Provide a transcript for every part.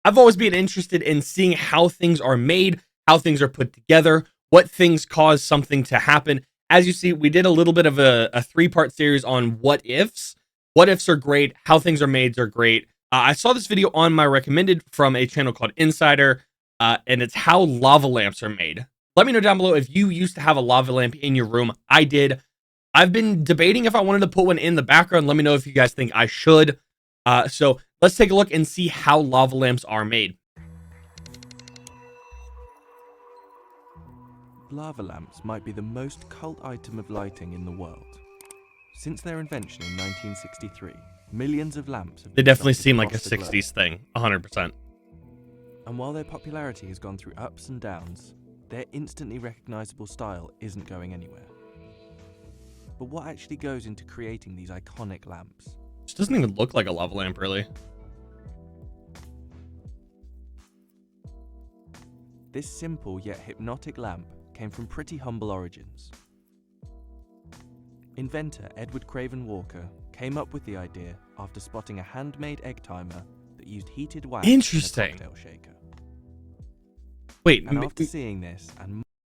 I've always been interested in seeing how things are made, how things are put together, what things cause something to happen. As you see, we did a little bit of a three-part series on what ifs. What ifs are great, how things are made are great. I saw this video on my recommended from a channel called Insider, and it's how lava lamps are made. Let me know down below if you used to have a lava lamp in your room. I did. I've been debating if I wanted to put one in the background. Let me know if you guys think I should. So let's take a look and see how lava lamps are made. Lava lamps might be the most cult item of lighting in the world. Since their invention in 1963, millions of lamps have They been definitely sold seem like a across the globe. 60s thing, 100%. And while their popularity has gone through ups and downs, their instantly recognizable style isn't going anywhere. But what actually goes into creating these iconic lamps? This doesn't even look like a lava lamp, really. This simple yet hypnotic lamp came from pretty humble origins. Inventor Edward Craven Walker came up with the idea after spotting a handmade egg timer that used heated wax Interesting. in a cocktail shaker. Wait, And after seeing this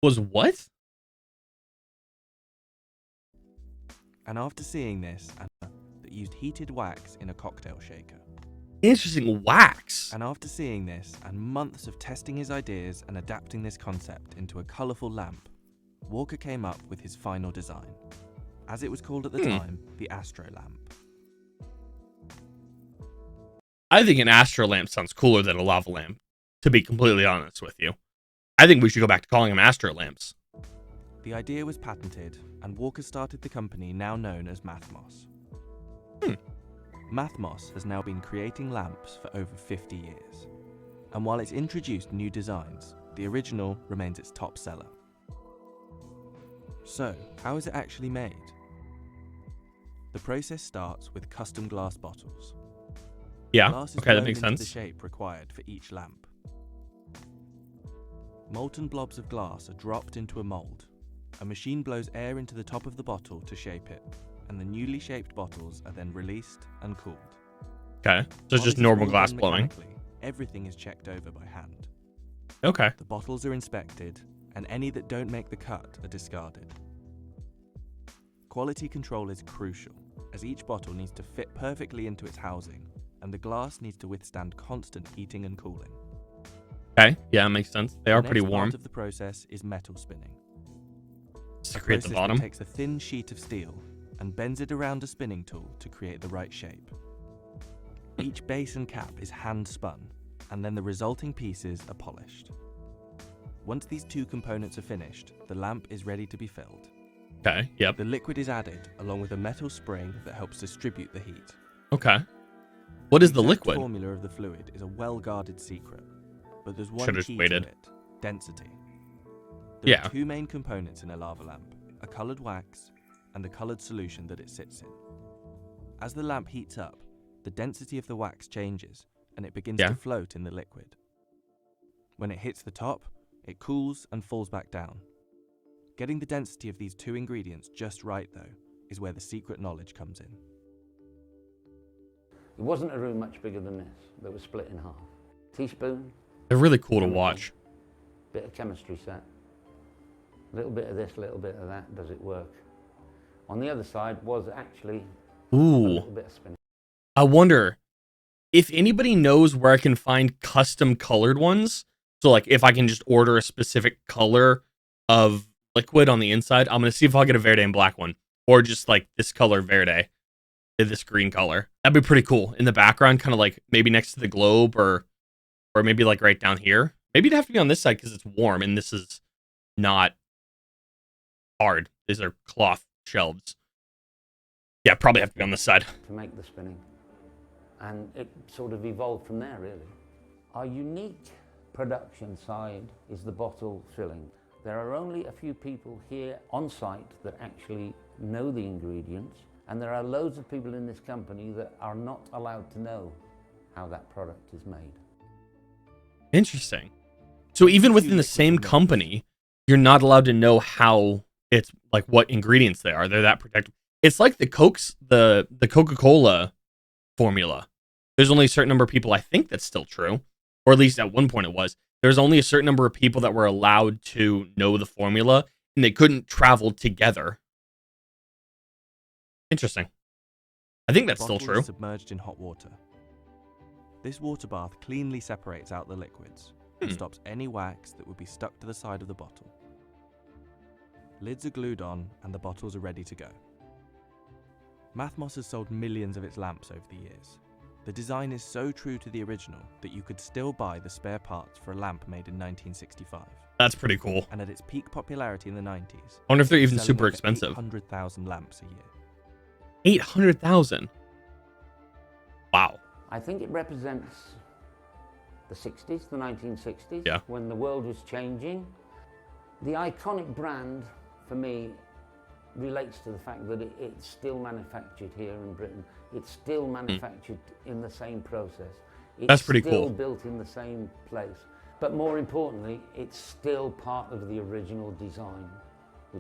was what? that used heated wax in a cocktail shaker. Interesting, wax. And after seeing this and months of testing his ideas and adapting this concept into a colourful lamp, Walker came up with his final design. As it was called at the time, the Astro lamp. I think an astro lamp sounds cooler than a lava lamp, to be completely honest with you. I think we should go back to calling them astro lamps. The idea was patented, and Walker started the company now known as Mathmos. Mathmos has now been creating lamps for over 50 years. And while it's introduced new designs, the original remains its top seller. So, how is it actually made? The process starts with custom glass bottles. Yeah, Glass is okay, that blown makes into sense. the shape required for each lamp. Molten blobs of glass are dropped into a mold. A machine blows air into the top of the bottle to shape it, and the newly shaped bottles are then released and cooled. Okay, so it's While just this is normal all glass done blowing. mechanically, everything is checked over by hand. Okay. The bottles are inspected, and any that don't make the cut are discarded. Quality control is crucial, as each bottle needs to fit perfectly into its housing, and the glass needs to withstand constant heating and cooling. Okay, yeah, makes sense. They are The pretty next warm. part of the process is metal spinning. To A create the process that bottom. takes a thin sheet of steel and bends it around a spinning tool to create the right shape. Each base and cap is hand spun, and then the resulting pieces are polished. Once these two components are finished, the lamp is ready to be filled. Okay, yep. The liquid is added along with a metal spring that helps distribute the heat. Okay. What is the exact liquid? formula of the fluid is a well-guarded secret, but there's one Should've just key waited. to it: density. There Yeah. are two main components in a lava lamp: a coloured wax and a coloured solution that it sits in. As the lamp heats up, the density of the wax changes and it begins Yeah. to float in the liquid. When it hits the top, it cools and falls back down. Getting the density of these two ingredients just right, though, is where the secret knowledge comes in. It wasn't a room much bigger than this that was split in half. Teaspoon, They're really cool to watch. bit of chemistry set, a little bit of this, a little bit of that, does it work? On the other side was actually a Ooh. little bit of spinning. I wonder if anybody knows where I can find custom colored ones. So, like, if I can just order a specific color of liquid on the inside, I'm going to see if I'll get a verde and black one. Or just, like, this color verde, this green color. That'd be pretty cool. In the background, kind of like maybe next to the globe or maybe, like, right down here. Maybe it'd have to be on this side because it's warm and this is not hard. These are cloth shelves. Yeah, probably have to be on this side. To make the spinning. And it sort of evolved from there, really. Our unique production side is the bottle filling. There are only a few people here on site that actually know the ingredients, and there are loads of people in this company that are not allowed to know how that product is made. Interesting. So even within the same company, you're not allowed to know how it's, like, what ingredients they are. They're that protected. It's like the Coca-Cola formula. There's only a certain number of people, I think that's still true, or at least at one point it was. There's only a certain number of people that were allowed to know the formula, and they couldn't travel together. Interesting. I think that's still Bottle true. is submerged in hot water. This water bath cleanly separates out the liquids and stops any wax that would be stuck to the side of the bottle. Lids are glued on and the bottles are ready to go. Mathmos has sold millions of its lamps over the years. The design is so true to the original that you could still buy the spare parts for a lamp made in 1965. That's pretty cool. And at its peak popularity in the 90s, I wonder if they're even selling super over expensive. 800,000 lamps a year. 800,000. Wow. I think it represents the 60s, the 1960s, Yeah. when the world was changing. The iconic brand, for me, relates to the fact that it's still manufactured here in Britain. It's still manufactured in the same process. It's That's pretty still cool. built in the same place. But more importantly, it's still part of the original design.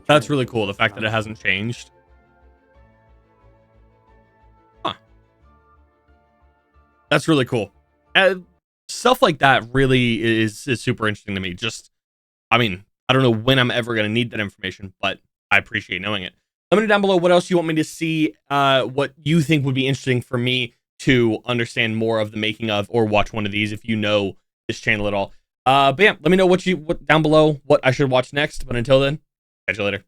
That's really cool, the fact that it hasn't changed. Huh. That's really cool. Stuff like that really is super interesting to me. Just, I mean, I don't know when I'm ever going to need that information, but I appreciate knowing it. Let me know down below what else you want me to see, what you think would be interesting for me to understand more of the making of, or watch one of these if you know this channel at all. But yeah, let me know what down below what I should watch next. But until then, catch you later.